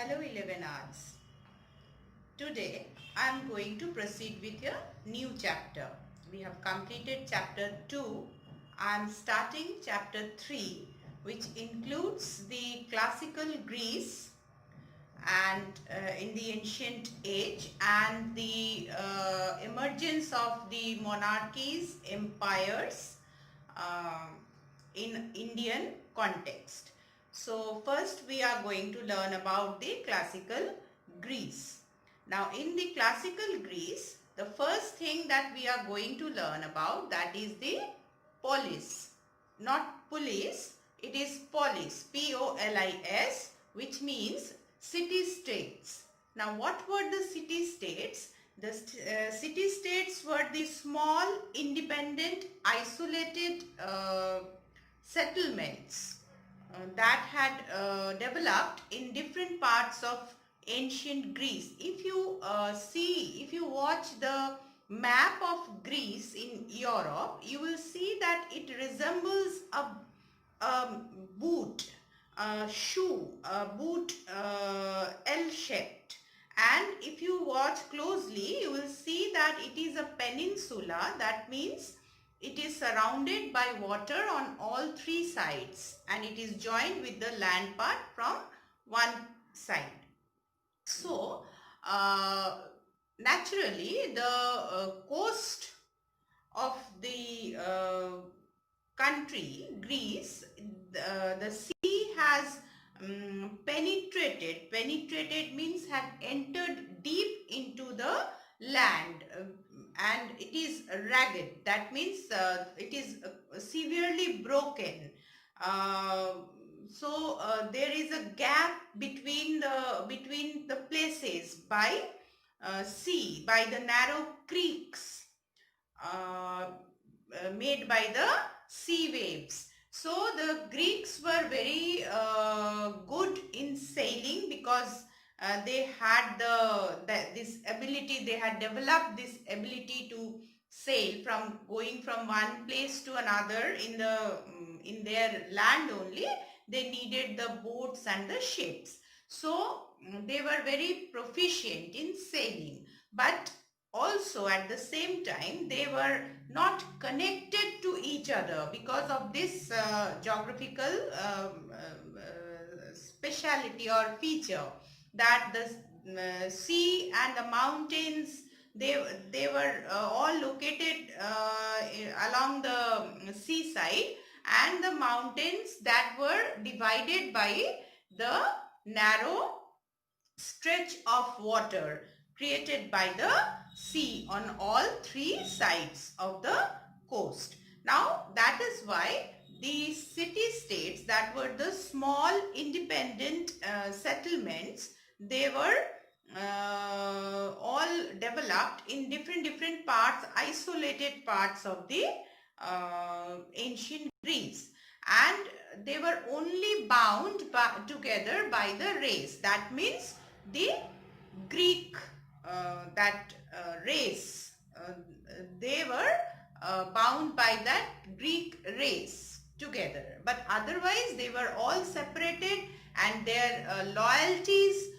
Hello 11 Arts. Today I am going to proceed with a new chapter. We have completed chapter 2. I am starting chapter 3, which includes the classical Greece and in the ancient age and the emergence of the monarchies, empires in Indian context. So first we are going to learn about the classical Greece. Now in the classical Greece, the first thing that we are going to learn about, that is the polis. Not police, it is polis, P-O-L-I-S, which means city-states. Now what were the city-states? The city-states were the small, independent, isolated settlements that had developed in different parts of ancient Greece. If you watch the map of Greece in Europe, you will see that it resembles a boot, a shoe, a boot L-shaped. And if you watch closely, you will see that it is a peninsula. That means it is surrounded by water on all three sides and it is joined with the land part from one side. So, naturally, the coast of the country, Greece, the sea has penetrated means have entered deep into the land, and it is ragged. That means it is severely broken. There is a gap between the places by sea, by the narrow creeks made by the sea waves. So the Greeks were very good in sailing because they had this ability, they had developed this ability to sail from going from one place to another in their land only. They needed the boats and the ships. So they were very proficient in sailing, but also at the same time they were not connected to each other because of this geographical speciality or feature, that the sea and the mountains, they were all located along the seaside, and the mountains that were divided by the narrow stretch of water created by the sea on all three sides of the coast. Now that is why the city-states, that were the small independent settlements, they were all developed in different parts, isolated parts of the ancient Greece, and they were only bound together by the race. That means the Greek race, they were bound by that Greek race together, but otherwise they were all separated, and their loyalties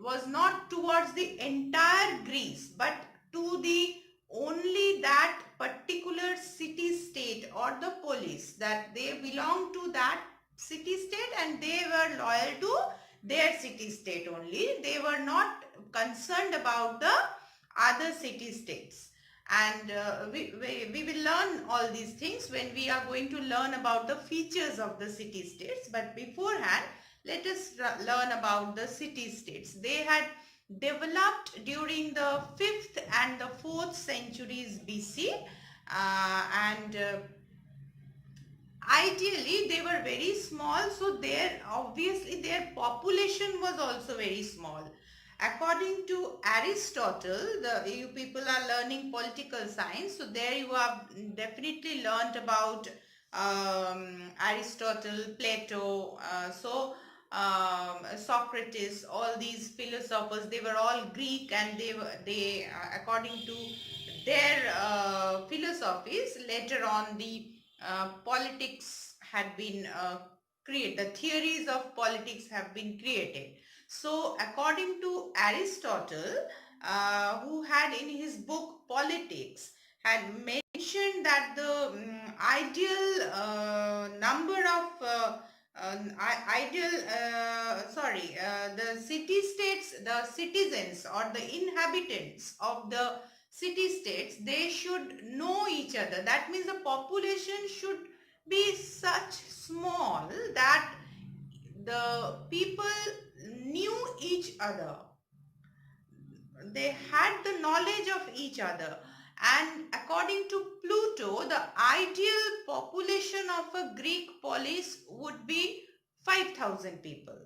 was not towards the entire Greece but to the only that particular city state or the polis, that they belong to that city state and they were loyal to their city state only. They were not concerned about the other city states. And we will learn all these things when we are going to learn about the features of the city states. But beforehand, let us learn about the city states. They had developed during the 5th and the 4th centuries BC, and ideally they were very small, so obviously their population was also very small. According to Aristotle, you people are learning political science, so there you have definitely learned about Aristotle, Plato, Socrates, all these philosophers. They were all Greek, and they according to their philosophies, later on the politics had been created. The theories of politics have been created. So according to Aristotle, who had in his book Politics, had mentioned that the ideal number of the city states, the citizens or the inhabitants of the city states, they should know each other. That means the population should be such small that the people knew each other. They had the knowledge of each other. And according to Pluto, the ideal population of a Greek polis would be 5,000 people.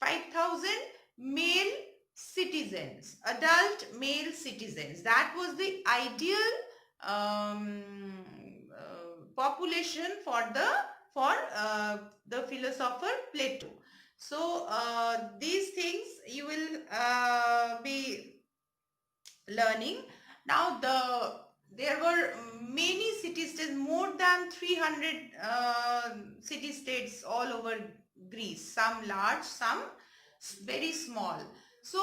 5,000 male citizens, adult male citizens. That was the ideal population for the philosopher Plato. So these things you will be learning. Now there were many city-states, more than 300 city-states all over Greece. Some large, some very small. So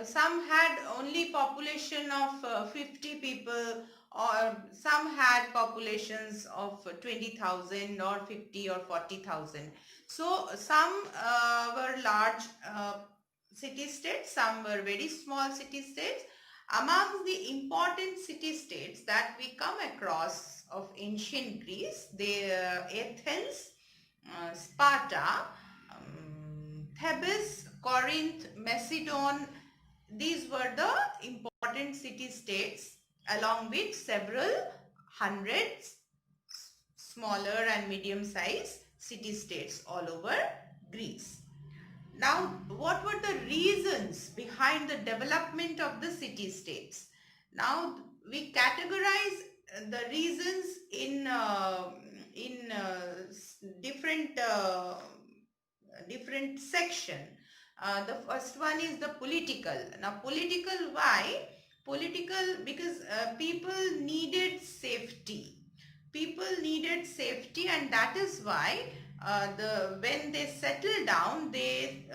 some had only population of 50 people, or some had populations of 20,000 or 50 or 40,000. So some were large city-states, some were very small city-states. Among the important city-states that we come across of ancient Greece, Athens, Sparta, Thebes, Corinth, Macedon, these were the important city-states, along with several hundreds smaller and medium-sized city-states all over Greece. Now, what were the reasons behind the development of the city-states? Now, we categorize the reasons in different section. The first one is the political. Now, political, why? Political because people needed safety. People needed safety, and that is why when they settled down, they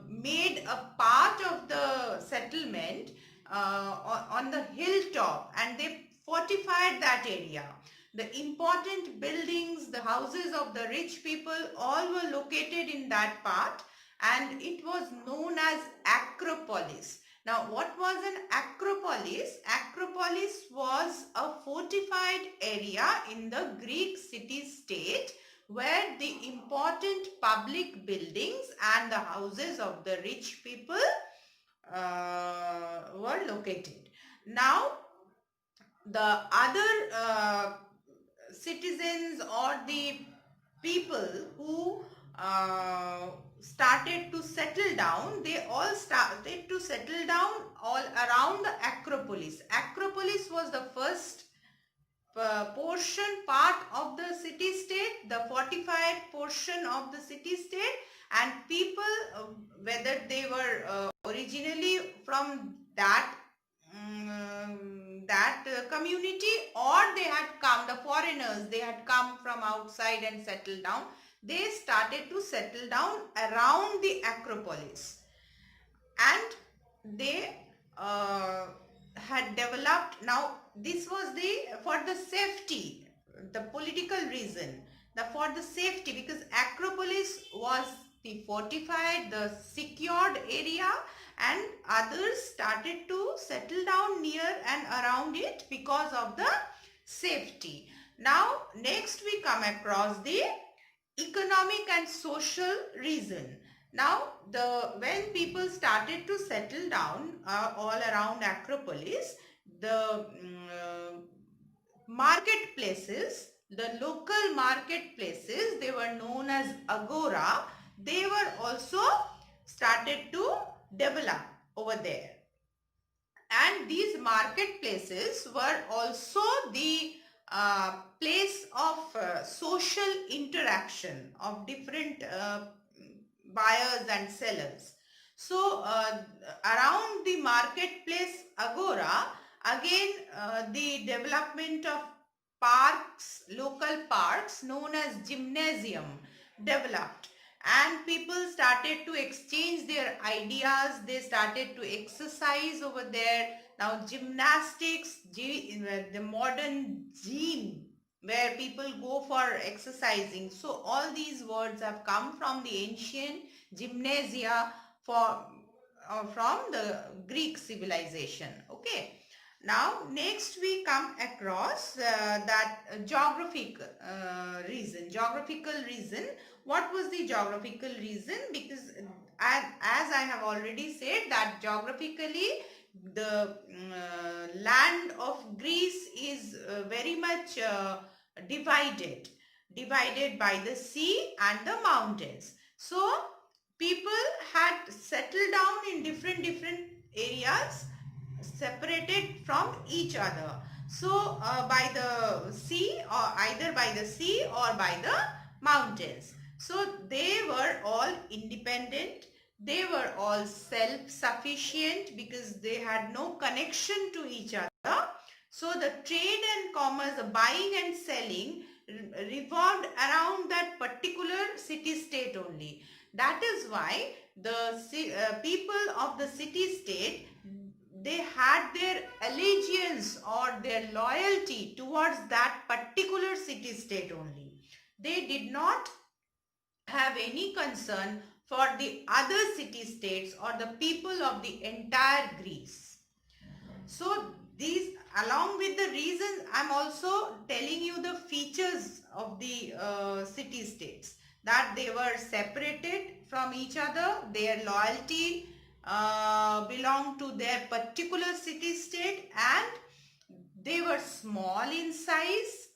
made a part of the settlement on the hilltop, and they fortified that area. The important buildings, the houses of the rich people, all were located in that part, and it was known as Acropolis. Now, what was an acropolis? Acropolis was a fortified area in the Greek city-state where the important public buildings and the houses of the rich people were located. Now, the other citizens or the people who started to settle down, they all started to settle down all around the Acropolis. Acropolis was the first part of the city-state, the fortified portion of the city-state, and people, whether they were originally from that community, or they had come, the foreigners, they had come from outside and settled down, they started to settle down around the Acropolis, and they had developed. Now, this was for the safety, the political reason, for the safety, because Acropolis was the fortified, the secured area, and others started to settle down near and around it because of the safety. Now, next we come across the economic and social reason. Now, when people started to settle down all around Acropolis, the marketplaces, the local marketplaces, they were known as agora, they were also started to develop over there. And these marketplaces were also the place of social interaction of different buyers and sellers. So around the marketplace agora, again the development of parks, local parks known as gymnasium. developed, and people started to exchange their ideas. They started to exercise over there. Now gymnastics, the modern gym where people go for exercising. So all these words have come from the ancient gymnasia for from the Greek civilization. Okay. Now next we come across that geographical reason. What was the geographical reason? Because as I have already said that geographically the land of Greece is very much divided by the sea and the mountains. So people had settled down in different areas separated from each other. So by the sea, or either by the sea or by the mountains. So they were all independent. They were all self-sufficient because they had no connection to each other. So the trade and commerce, the buying and selling revolved around that particular city-state only. That is why the people of the city-state, they had their allegiance or their loyalty towards that particular city-state only. They did not have any concern for the other city-states or the people of the entire Greece. So these, along with the reasons, I'm also telling you the features of the city-states, that they were separated from each other, their loyalty belonged to their particular city-state, and they were small in size,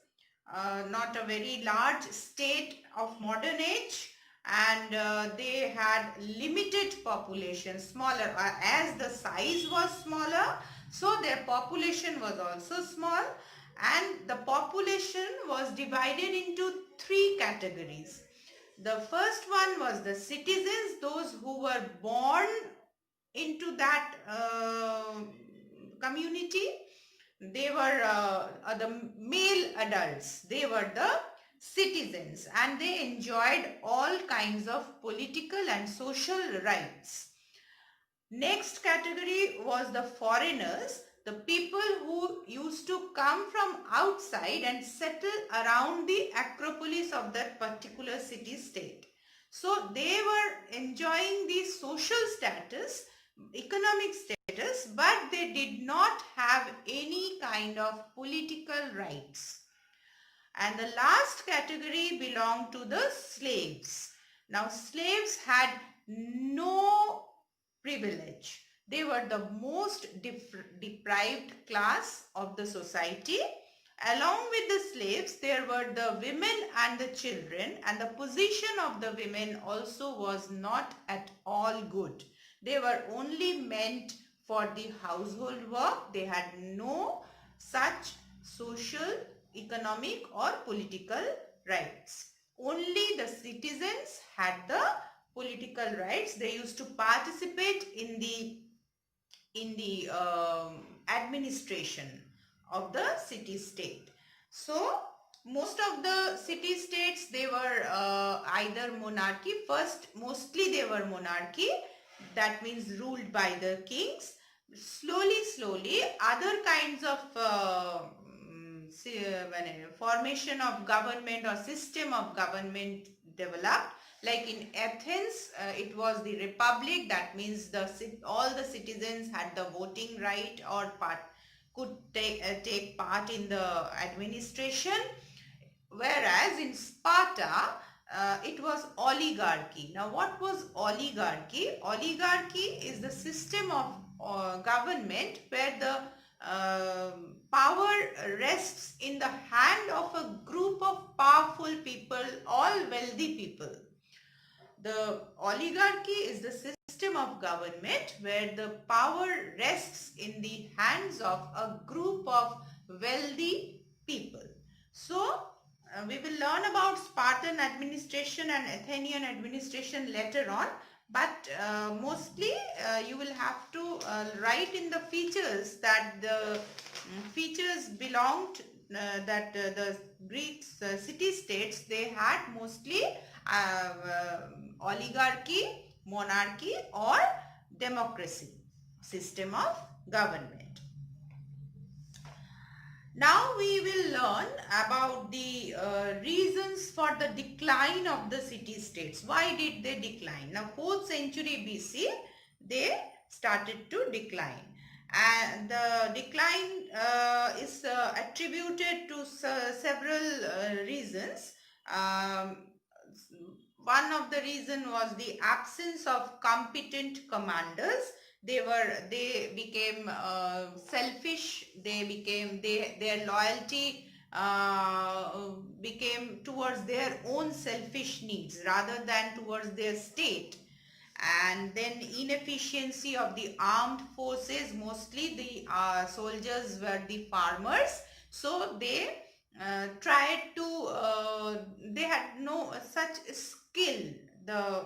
not a very large state of modern age, and they had limited population, smaller, as the size was smaller, so their population was also small, and the population was divided into three categories. The first one was the citizens, those who were born into that community. They were the male adults. They were the citizens, and they enjoyed all kinds of political and social rights. Next category was the foreigners, the people who used to come from outside and settle around the acropolis of that particular city-state. So they were enjoying the social status, economic status, but they did not have any kind of political rights. And the last category belonged to the slaves. Now slaves had no privilege. They were the most deprived class of the society. Along with the slaves, there were the women and the children, and the position of the women also was not at all good. They were only meant for the household work. They had no such social, economic or political rights. Only the citizens had the political rights. They used to participate in the administration of the city-state. So most of the city-states, they were either monarchy. First, mostly they were monarchy. That means ruled by the kings. Slowly, other kinds of formation of government or system of government developed. Like in Athens, it was the republic. That means all the citizens had the voting right or could take part in the administration. Whereas in Sparta, it was oligarchy. Now what was oligarchy? Oligarchy is the system of government where the power rests in the hand of a group of powerful people, all wealthy people. The oligarchy is the system of government where the power rests in the hands of a group of wealthy people. So we will learn about Spartan administration and Athenian administration later on, but mostly you will have to write in the features that the features belonged that the Greek city-states, they had mostly oligarchy, monarchy or democracy system of government. Now we will learn about the reasons for the decline of the city-states. Why did they decline? Now 4th century BC, they started to decline. And the decline is attributed to several reasons. One of the reason was the absence of competent commanders. They became selfish. Their loyalty became towards their own selfish needs rather than towards their state. And then inefficiency of the armed forces. Mostly the soldiers were the farmers, so they tried to they had no such skill. The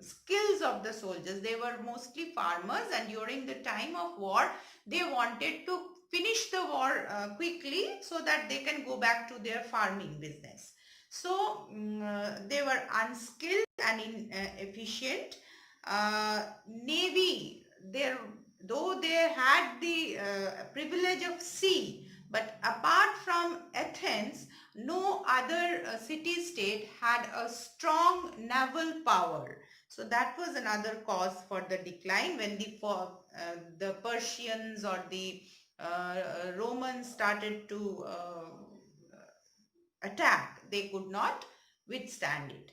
skills of the soldiers, they were mostly farmers, and during the time of war they wanted to finish the war quickly so that they can go back to their farming business. So they were unskilled and inefficient. Navy, though they had the privilege of sea, but apart from Athens, no other city-state had a strong naval power. So that was another cause for the decline. When the Persians or the Romans started to attack, they could not withstand it.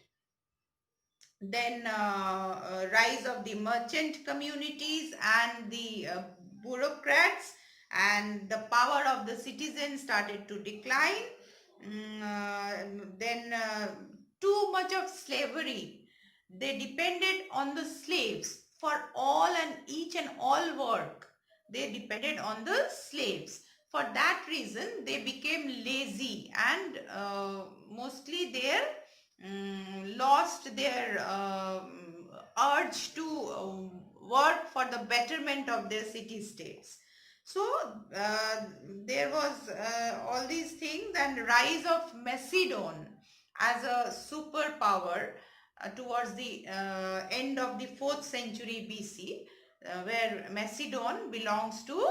Then rise of the merchant communities and the bureaucrats, and the power of the citizens started to decline. Then too much of slavery. They depended on the slaves for all and each and all work. They depended on the slaves. For that reason, they became lazy, and mostly their lost their urge to work for the betterment of their city-states. So there was all these things, and rise of Macedon as a superpower towards the end of the 4th century BC, where Macedon belongs to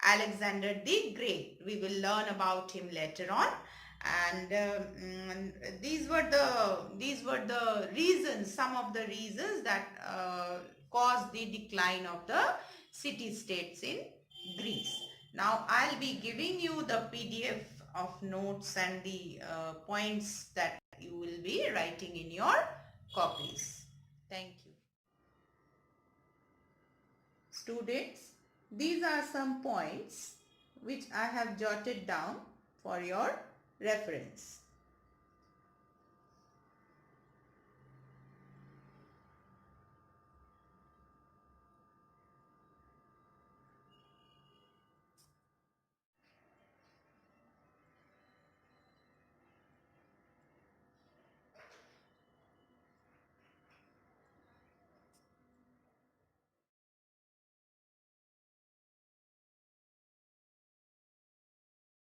Alexander the Great. We will learn about him later on. And these were the reasons, some of the reasons that caused the decline of the city-states in Greece. Now I'll be giving you the PDF of notes and the points that you will be writing in your copies. Thank you. Students, these are some points which I have jotted down for your reference.